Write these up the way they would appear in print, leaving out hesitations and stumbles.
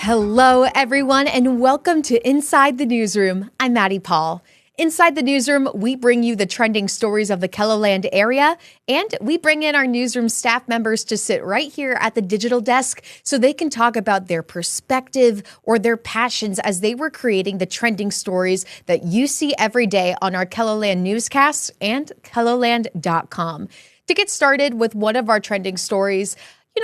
Hello, everyone, and welcome to Inside the Newsroom. I'm Maddie Paul. Inside the Newsroom, we bring you the trending stories of the Kelloland area, and we bring in our newsroom staff members to sit right here at the digital desk so they can talk about their perspective or their passions as they were creating the trending stories that you see every day on our Kelloland newscasts and kelloland.com. To get started with one of our trending stories,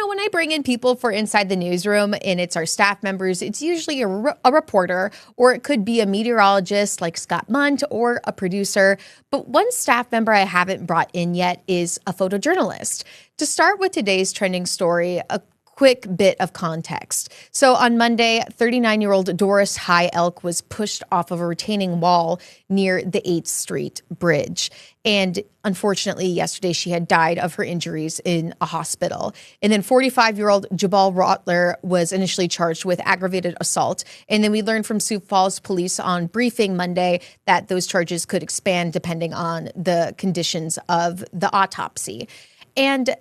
when I bring in people for Inside the Newsroom and it's our staff members, it's usually a reporter, or it could be a meteorologist like Scott Munt or a producer. But one staff member I haven't brought in yet is a photojournalist. To start with today's trending story, a quick bit of context. So on Monday, 39-year-old Doris High Elk was pushed off of a retaining wall near the 8th Street Bridge. And unfortunately, yesterday she had died of her injuries in a hospital. And then 45-year-old Jabal Rotler was initially charged with aggravated assault. And then we learned from Sioux Falls Police on briefing Monday that those charges could expand depending on the conditions of the autopsy. And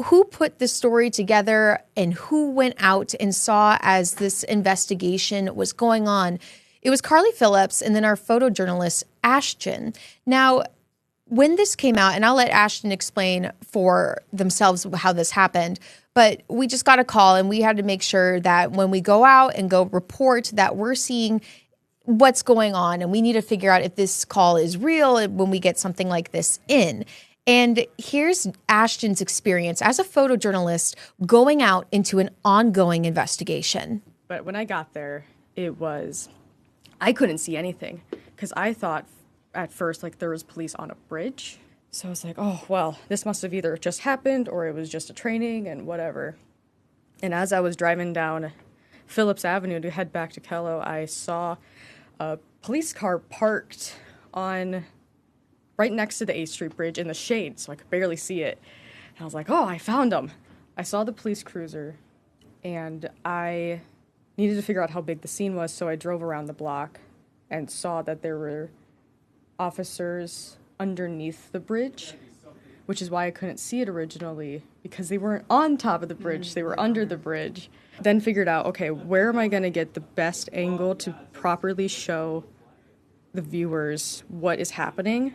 who put this story together and who went out and saw as this investigation was going on? It was Carly Phillips and then our photojournalist, Ashton. Now, when this came out, and I'll let Ashton explain for themselves how this happened, but we just got a call and we had to make sure that when we go out and go report that we're seeing what's going on and we need to figure out if this call is real when we get something like this in. And here's Ashton's experience as a photojournalist going out into an ongoing investigation. But when I got there, I couldn't see anything because I thought at first there was police on a bridge. So I was like, oh, well, this must have either just happened or it was just a training and whatever. And as I was driving down Phillips Avenue to head back to Kello, I saw a police car parked on right next to the 8th Street Bridge in the shade, so I could barely see it. And I was like, oh, I found them. I saw the police cruiser, and I needed to figure out how big the scene was, so I drove around the block and saw that there were officers underneath the bridge, which is why I couldn't see it originally, because they weren't on top of the bridge, they were under the bridge. Then figured out, okay, where am I going to get the best angle to properly show the viewers what is happening?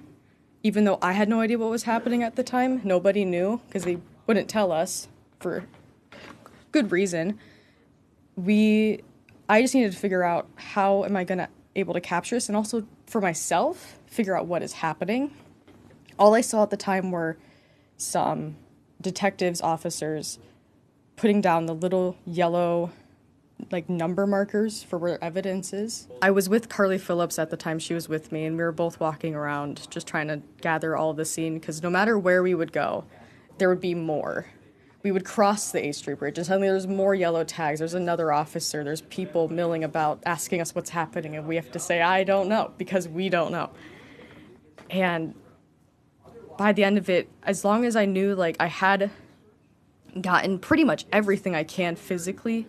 Even though I had no idea what was happening at the time, nobody knew because they wouldn't tell us for good reason. I just needed to figure out how am I able to capture this, and also for myself, figure out what is happening. All I saw at the time were some detectives, officers, putting down the little yellow number markers for where evidence is. I was with Carly Phillips at the time she was with me, and we were both walking around just trying to gather all of the scene, because no matter where we would go, there would be more. We would cross the 8th Street Bridge, and suddenly there's more yellow tags, there's another officer, there's people milling about asking us what's happening, and we have to say, I don't know, because we don't know. And by the end of it, as long as I knew I had gotten pretty much everything I can physically,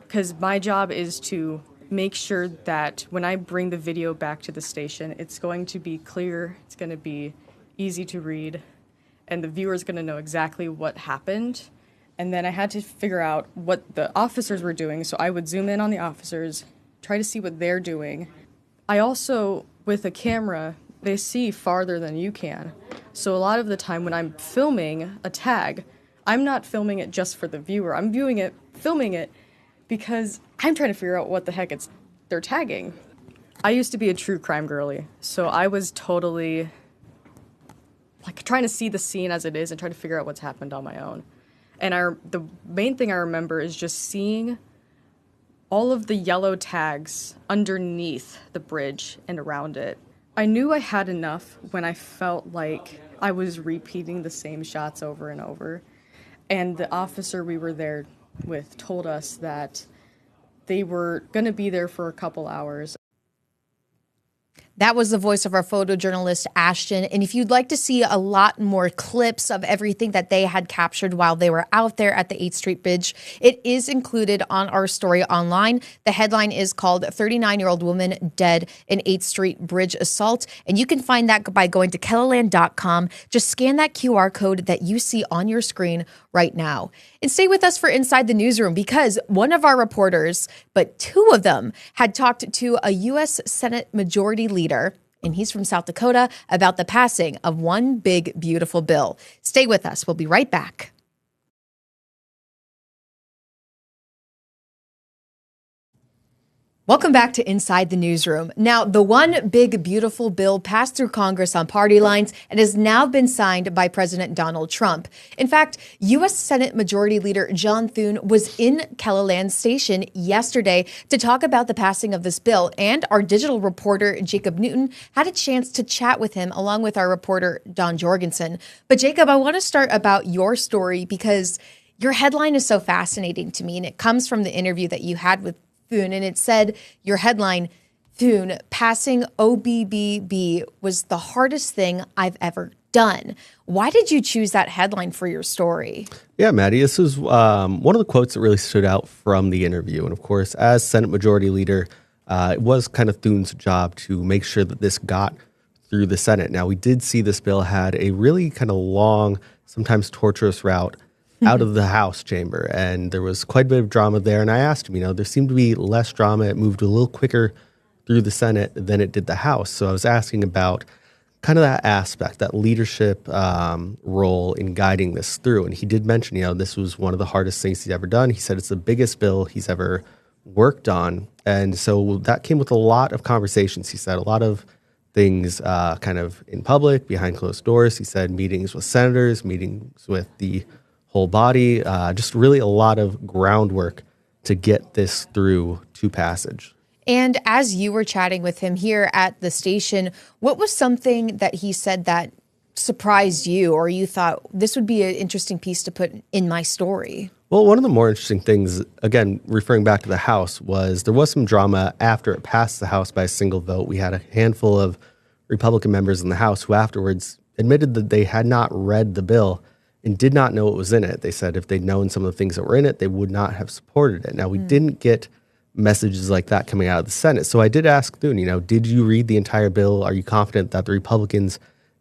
because my job is to make sure that when I bring the video back to the station, it's going to be clear, it's going to be easy to read, and the viewer's going to know exactly what happened. And then I had to figure out what the officers were doing, so I would zoom in on the officers, try to see what they're doing. I also, with a camera, they see farther than you can. So a lot of the time when I'm filming a tag, I'm not filming it just for the viewer. I'm filming it because I'm trying to figure out what the heck they're tagging. I used to be a true crime girly, so I was totally trying to see the scene as it is and trying to figure out what's happened on my own. And the main thing I remember is just seeing all of the yellow tags underneath the bridge and around it. I knew I had enough when I felt like I was repeating the same shots over and over. And the officer we were there with told us that they were going to be there for a couple hours. That was the voice of our photojournalist, Ashton. And if you'd like to see a lot more clips of everything that they had captured while they were out there at the 8th Street Bridge, it is included on our story online. The headline is called 39-Year-Old Woman Dead in 8th Street Bridge Assault. And you can find that by going to KELOLAND.com. Just scan that QR code that you see on your screen right now. And stay with us for Inside the Newsroom, because one of our reporters, but two of them, had talked to a U.S. Senate Majority Leader, and he's from South Dakota, about the passing of one big, beautiful bill. Stay with us. We'll be right back. Welcome back to Inside the Newsroom. Now, the one big, beautiful bill passed through Congress on party lines and has now been signed by President Donald Trump. In fact, U.S. Senate Majority Leader John Thune was in KELOLAND Station yesterday to talk about the passing of this bill, and our digital reporter, Jacob Newton, had a chance to chat with him along with our reporter, Don Jorgensen. But Jacob, I want to start about your story because your headline is so fascinating to me, and it comes from the interview that you had with Thune, and it said, your headline, Thune, passing OBBB was the hardest thing I've ever done. Why did you choose that headline for your story? Yeah, Maddie, this was one of the quotes that really stood out from the interview. And of course, as Senate Majority Leader, it was kind of Thune's job to make sure that this got through the Senate. Now, we did see this bill had a really kind of long, sometimes torturous route out of the House chamber, and there was quite a bit of drama there. And I asked him, there seemed to be less drama. It moved a little quicker through the Senate than it did the House. So I was asking about kind of that aspect, that leadership role in guiding this through. And he did mention, this was one of the hardest things he's ever done. He said it's the biggest bill he's ever worked on. And so that came with a lot of conversations. He said a lot of things kind of in public, behind closed doors. He said meetings with senators, meetings with the whole body, just really a lot of groundwork to get this through to passage. And as you were chatting with him here at the station, what was something that he said that surprised you, or you thought this would be an interesting piece to put in my story? Well, one of the more interesting things, again, referring back to the House, was there was some drama after it passed the House by a single vote. We had a handful of Republican members in the House who afterwards admitted that they had not read the bill and did not know what was in it. They said if they'd known some of the things that were in it, they would not have supported it. Now, we didn't get messages like that coming out of the Senate. So I did ask Thune, did you read the entire bill? Are you confident that the Republicans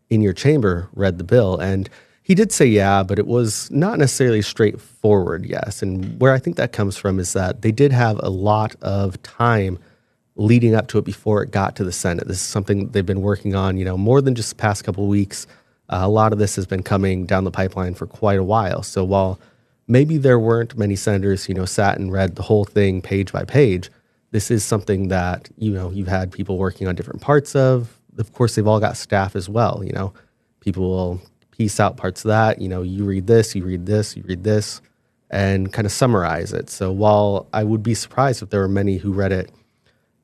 in your chamber read the bill? And he did say yeah, but it was not necessarily straightforward yes. And where I think that comes from is that they did have a lot of time leading up to it before it got to the Senate. This is something they've been working on, more than just the past couple of weeks. A lot of this has been coming down the pipeline for quite a while. So while maybe there weren't many senators, sat and read the whole thing page by page, this is something that, you've had people working on different parts of. Of course, they've all got staff as well. People will piece out parts of that. You read this, you read this, you read this, and kind of summarize it. So while I would be surprised if there were many who read it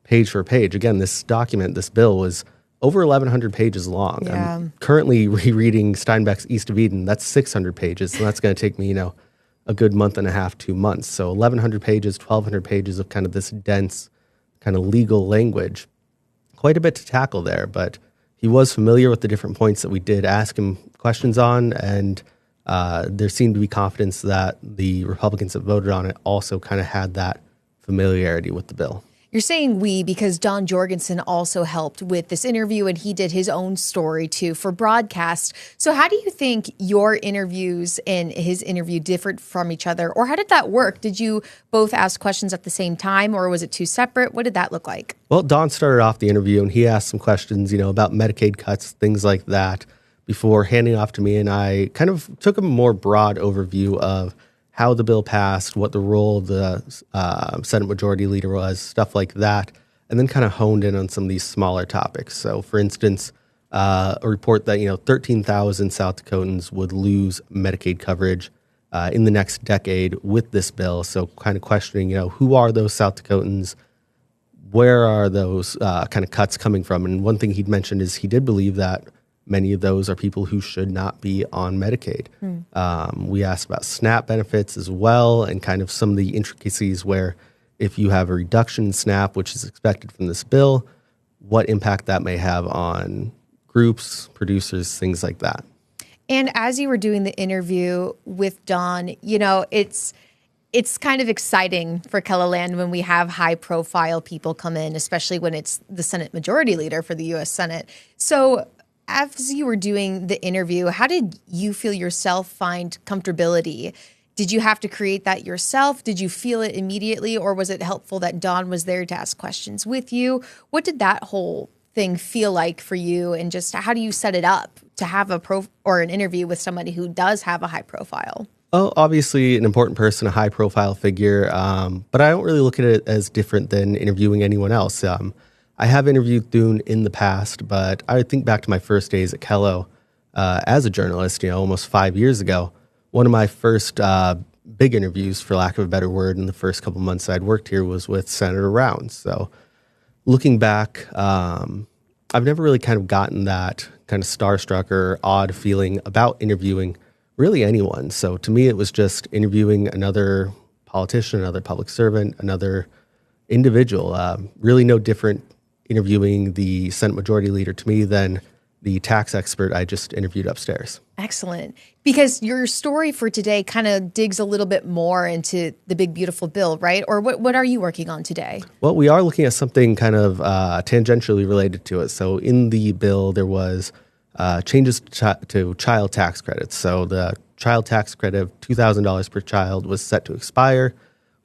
page for page, again, this document, this bill was over 1,100 pages long. Yeah. I'm currently rereading Steinbeck's East of Eden. That's 600 pages, and that's going to take me, a good month and a half, 2 months. So 1,100 pages, 1,200 pages of kind of this dense kind of legal language. Quite a bit to tackle there, but he was familiar with the different points that we did ask him questions on, and there seemed to be confidence that the Republicans that voted on it also kind of had that familiarity with the bill. You're saying we because Don Jorgensen also helped with this interview, and he did his own story too for broadcast. So how do you think your interviews and his interview differed from each other, or how did that work? Did you both ask questions at the same time, or was it two separate? What did that look like? Well, Don started off the interview and he asked some questions, about Medicaid cuts, things like that, before handing off to me, and I kind of took a more broad overview of how the bill passed, what the role of the Senate Majority Leader was, stuff like that, and then kind of honed in on some of these smaller topics. So, for instance, a report that 13,000 South Dakotans would lose Medicaid coverage in the next decade with this bill. So, kind of questioning, who are those South Dakotans? Where are those kind of cuts coming from? And one thing he'd mentioned is he did believe that many of those are people who should not be on Medicaid. We asked about SNAP benefits as well, and kind of some of the intricacies where if you have a reduction in SNAP, which is expected from this bill, what impact that may have on groups, producers, things like that. And as you were doing the interview with Don, it's kind of exciting for KELOLAND when we have high profile people come in, especially when it's the Senate Majority Leader for the U.S. Senate. So as you were doing the interview, how did you feel yourself find comfortability? Did you have to create that yourself? Did you feel it immediately, or was it helpful that Don was there to ask questions with you? What did that whole thing feel like for you, and just how do you set it up to have an interview with somebody who does have a high profile? Oh, obviously an important person, a high profile figure, but I don't really look at it as different than interviewing anyone else. I have interviewed Thune in the past, but I think back to my first days at Kello as a journalist, almost 5 years ago. One of my first big interviews, for lack of a better word, in the first couple months I'd worked here was with Senator Rounds. So looking back, I've never really kind of gotten that kind of starstruck or odd feeling about interviewing really anyone. So to me, it was just interviewing another politician, another public servant, another individual. Really no different interviewing the Senate Majority Leader to me than the tax expert I just interviewed upstairs. Excellent. Because your story for today kind of digs a little bit more into the big, beautiful bill, right? Or what are you working on today? Well, we are looking at something kind of tangentially related to it. So in the bill, there was changes to child tax credits. So the child tax credit of $2,000 per child was set to expire,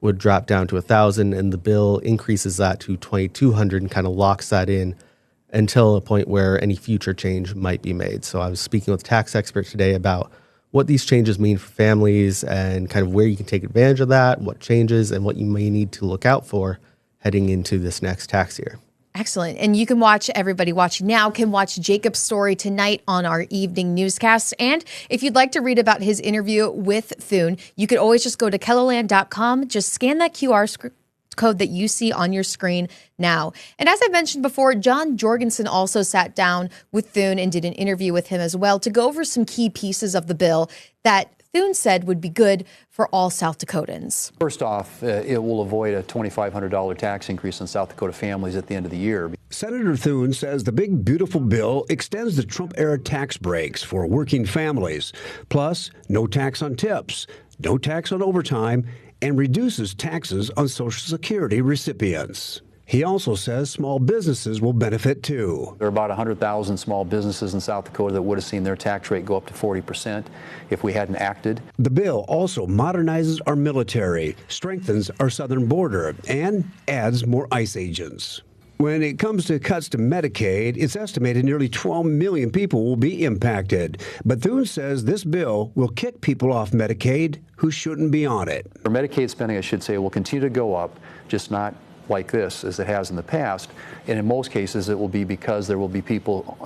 would drop down to $1,000, and the bill increases that to $2,200 and kind of locks that in until a point where any future change might be made. So I was speaking with a tax expert today about what these changes mean for families and kind of where you can take advantage of that, what changes, and what you may need to look out for heading into this next tax year. Excellent. And you can watch, everybody watching now can watch Jacob's story tonight on our evening newscasts. And if you'd like to read about his interview with Thune, you could always just go to KELOLAND.com, just scan that QR code that you see on your screen now. And as I mentioned before, John Jorgensen also sat down with Thune and did an interview with him as well to go over some key pieces of the bill that Thune said would be good for all South Dakotans. First off, it will avoid a $2,500 tax increase on South Dakota families at the end of the year. Senator Thune says the big, beautiful bill extends the Trump-era tax breaks for working families. Plus, no tax on tips, no tax on overtime, and reduces taxes on Social Security recipients. He also says small businesses will benefit too. There are about 100,000 small businesses in South Dakota that would have seen their tax rate go up to 40% if we hadn't acted. The bill also modernizes our military, strengthens our southern border, and adds more ICE agents. When it comes to cuts to Medicaid, it's estimated nearly 12 million people will be impacted. But Thune says this bill will kick people off Medicaid who shouldn't be on it. For Medicaid spending, I should say, will continue to go up, just not like this as it has in the past. And in most cases, it will be because there will be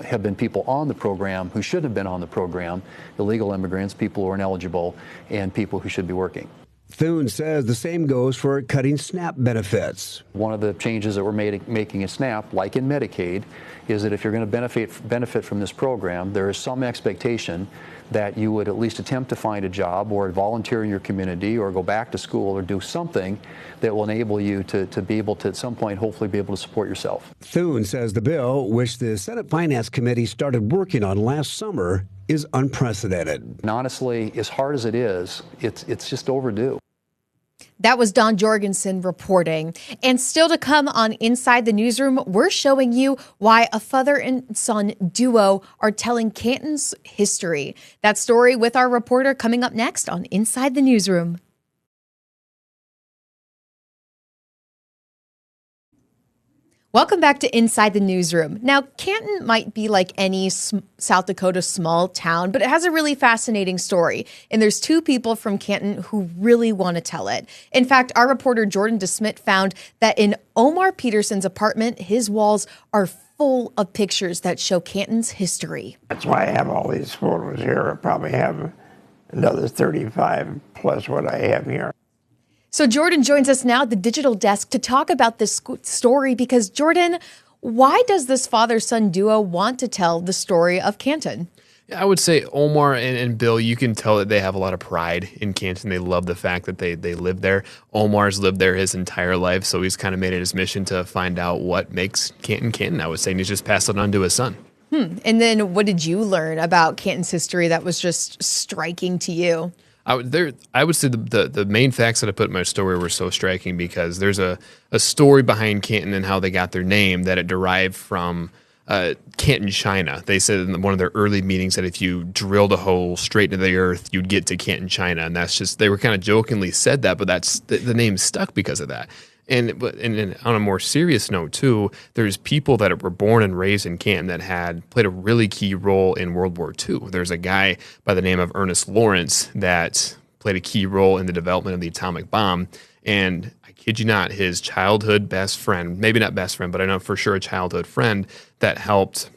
have been people on the program who should have been on the program, illegal immigrants, people who are ineligible, and people who should be working. Thune says the same goes for cutting SNAP benefits. One of the changes that we're making in SNAP, like in Medicaid, is that if you're going to benefit from this program, there is some expectation that you would at least attempt to find a job or volunteer in your community or go back to school or do something that will enable you to be able to, at some point, hopefully be able to support yourself. Thune says the bill, which the Senate Finance Committee started working on last summer, is unprecedented. And honestly, as hard as it is, it's just overdue. That was Don Jorgensen reporting. And still to come on Inside the Newsroom, we're showing you why a father and son duo are telling Canton's history. That story with our reporter coming up next on Inside the Newsroom. Welcome back to Inside the Newsroom. Now, Canton might be like any South Dakota small town, but it has a really fascinating story. And there's two people from Canton who really want to tell it. In fact, our reporter Jordan DeSmit found that in Omar Peterson's apartment, his walls are full of pictures that show Canton's history. That's why I have all these photos here. I probably have another 35 plus what I have here. So Jordan joins us now at the digital desk to talk about this story because, Jordan, why does this father-son duo want to tell the story of Canton? I would say Omar and Bill, you can tell that they have a lot of pride in Canton. They love the fact that they live there. Omar's lived there his entire life, so he's kind of made it his mission to find out what makes Canton Canton, I would say, and he's just passed it on to his son. And then what did you learn about Canton's history that was just striking to you? I would say the main facts that I put in my story were so striking because there's a story behind Canton and how they got their name that it derived from Canton, China. They said in one of their early meetings that if you drilled a hole straight into the earth, you'd get to Canton, China. And that's just, they were kind of jokingly said that, but that's the name stuck because of that. And on a more serious note, too, there's people that were born and raised in Canton that had played a really key role in World War II. There's a guy by the name of Ernest Lawrence that played a key role in the development of the atomic bomb. And I kid you not, his childhood best friend, maybe not best friend, but I know for sure a childhood friend that helped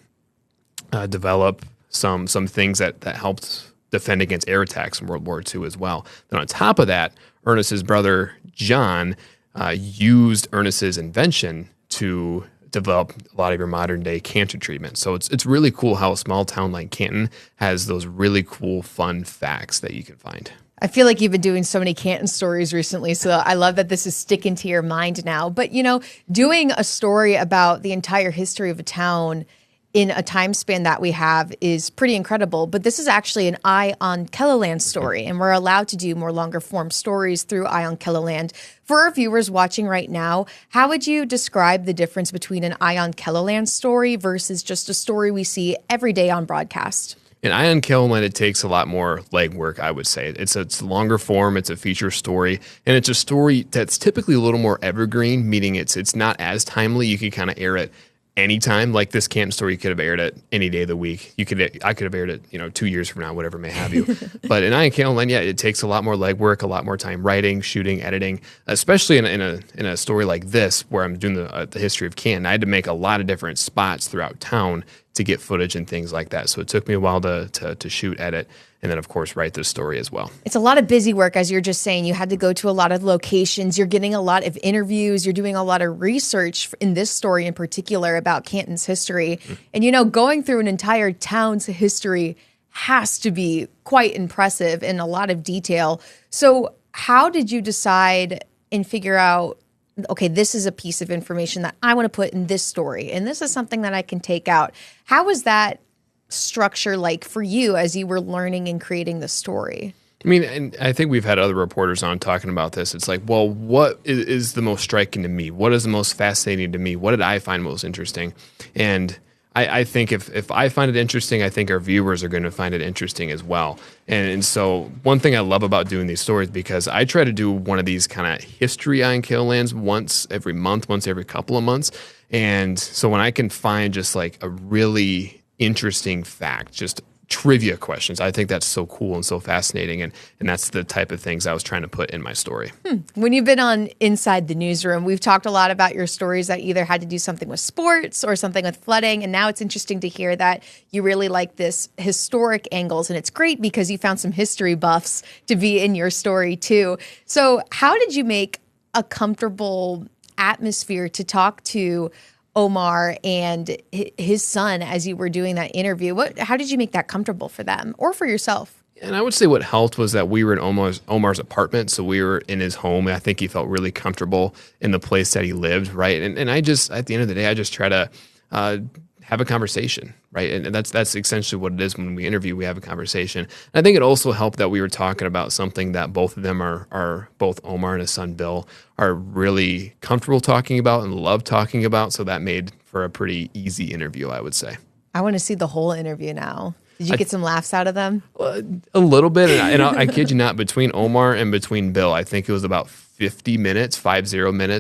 develop some things that helped defend against air attacks in World War II as well. Then on top of that, Ernest's brother, John, used Ernest's invention to develop a lot of your modern day cancer treatment. So it's really cool how a small town like Canton has those really cool, fun facts that you can find. I feel like you've been doing so many Canton stories recently, so I love that this is sticking to your mind now. But, you know, doing a story about the entire history of a town in a time span that we have is pretty incredible. But this is actually an Eye on Kelloland story, and we're allowed to do more longer form stories through Eye on Kelloland. For our viewers watching right now, how would you describe the difference between an Eye on Kelloland story versus just a story we see every day on broadcast? In Eye on Kelloland, it takes a lot more legwork, I would say. It's longer form, it's a feature story, and it's a story that's typically a little more evergreen, meaning it's not as timely. You can kind of air it anytime. Like this Canton story, you could have aired it any day of the week. I could have aired it, 2 years from now, whatever may have you. But in Eye on Kelloland, it takes a lot more legwork, a lot more time writing, shooting, editing, especially in a story like this where I'm doing the history of Canton. I had to make a lot of different spots throughout town to get footage and things like that. So it took me a while to shoot, edit, and then, of course, write this story as well. It's a lot of busy work, as you're just saying. You had to go to a lot of locations. You're getting a lot of interviews. You're doing a lot of research in this story in particular about Canton's history. And, going through an entire town's history has to be quite impressive in a lot of detail. So how did you decide and figure out, okay, this is a piece of information that I want to put in this story, and this is something that I can take out? How was that structure like for you as you were learning and creating the story? I mean, and I think we've had other reporters on talking about this. It's like, well, what is the most striking to me? What is the most fascinating to me? What did I find most interesting? And I think if I find it interesting, I think our viewers are going to find it interesting as well. And so one thing I love about doing these stories, because I try to do one of these kind of history on Kellolands once every month, once every couple of months. And so when I can find just like a really interesting fact, just trivia questions, I think that's so cool and so fascinating. And that's the type of things I was trying to put in my story. When you've been on Inside the Newsroom, we've talked a lot about your stories that either had to do something with sports or something with flooding. And now it's interesting to hear that you really like this historic angles. And it's great because you found some history buffs to be in your story too. So how did you make a comfortable atmosphere to talk to Omar and his son as you were doing that interview? How did you make that comfortable for them or for yourself? And I would say what helped was that we were in Omar's apartment, so we were in his home. And I think he felt really comfortable in the place that he lived, right? And I just, at the end of the day, I just try to have a conversation, right? And that's essentially what it is when we interview. We have a conversation. And I think it also helped that we were talking about something that both of them are both Omar and his son Bill are really comfortable talking about and love talking about. So that made for a pretty easy interview, I would say. I want to see the whole interview now. Did you get some laughs out of them? A little bit. And I kid you not, between Omar and between Bill, I think it was about 50 minutes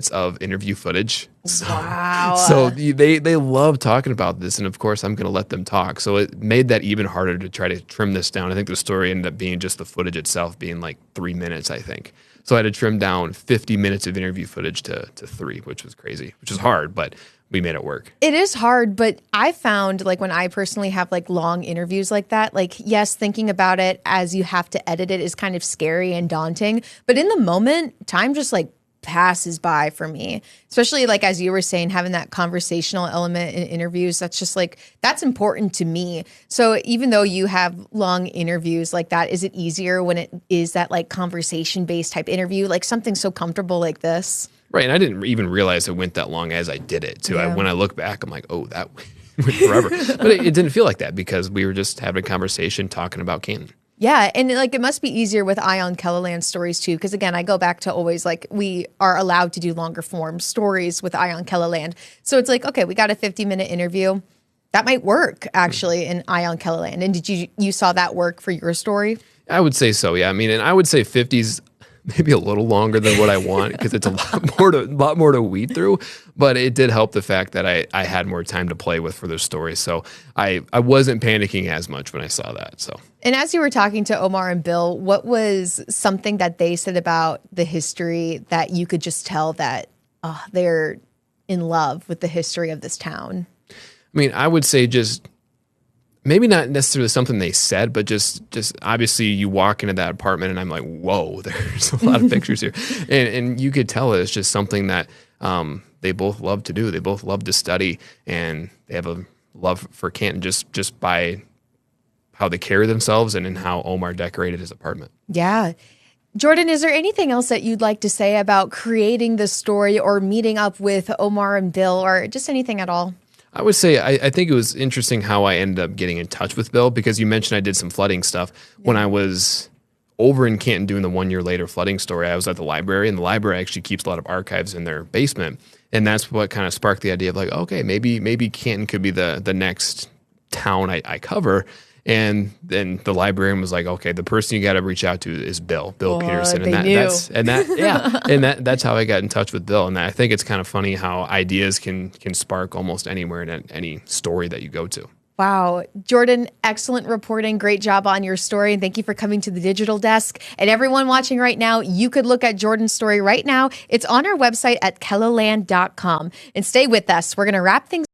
of interview footage. Wow. So they love talking about this. And of course, I'm going to let them talk. So it made that even harder to try to trim this down. I think the story ended up being just the footage itself being like 3 minutes, I think. So I had to trim down 50 minutes of interview footage to 3, which was crazy, which is hard, but we made it work. It is hard, but I found like when I personally have like long interviews like that, like yes, thinking about it as you have to edit it is kind of scary and daunting, but in the moment, time just like passes by for me, especially like as you were saying, having that conversational element in interviews. That's just like, that's important to me. So even though you have long interviews like that, is it easier when it is that like conversation based type interview, like something so comfortable like this? Right. And I didn't even realize it went that long as I did it too. Yeah. When I look back, I'm like, oh, that went forever. But it didn't feel like that because we were just having a conversation talking about Canton. Yeah, and like it must be easier with Eye on Keloland stories too, because again, I go back to always like we are allowed to do longer form stories with Eye on Keloland. So it's like, okay, we got a 50-minute interview. That might work actually in Eye on Keloland. And did you saw that work for your story? I would say so, yeah. I mean, and I would say 50's maybe a little longer than what I want because it's a lot more to weed through. But it did help the fact that I had more time to play with for those stories. So I wasn't panicking as much when I saw that. So. And as you were talking to Omar and Bill, what was something that they said about the history that you could just tell that they're in love with the history of this town? I mean, I would say just maybe not necessarily something they said, but just obviously you walk into that apartment and I'm like, whoa, there's a lot of pictures here. And you could tell it's just something that they both love to do. They both love to study and they have a love for Canton just by how they carry themselves and in how Omar decorated his apartment. Yeah. Jordan, is there anything else that you'd like to say about creating the story or meeting up with Omar and Bill or just anything at all? I would say I think it was interesting how I ended up getting in touch with Bill because you mentioned I did some flooding stuff. Yeah. When I was over in Canton doing the 1 year later flooding story, I was at the library, and the library actually keeps a lot of archives in their basement. And that's what kind of sparked the idea of like, okay, maybe Canton could be the next town I cover. And then the librarian was like, okay, the person you got to reach out to is Bill Peterson. And that's how I got in touch with Bill. And I think it's kind of funny how ideas can spark almost anywhere in any story that you go to. Wow. Jordan, excellent reporting. Great job on your story. And thank you for coming to the digital desk. And everyone watching right now, you could look at Jordan's story right now. It's on our website at keloland.com. And stay with us. We're going to wrap things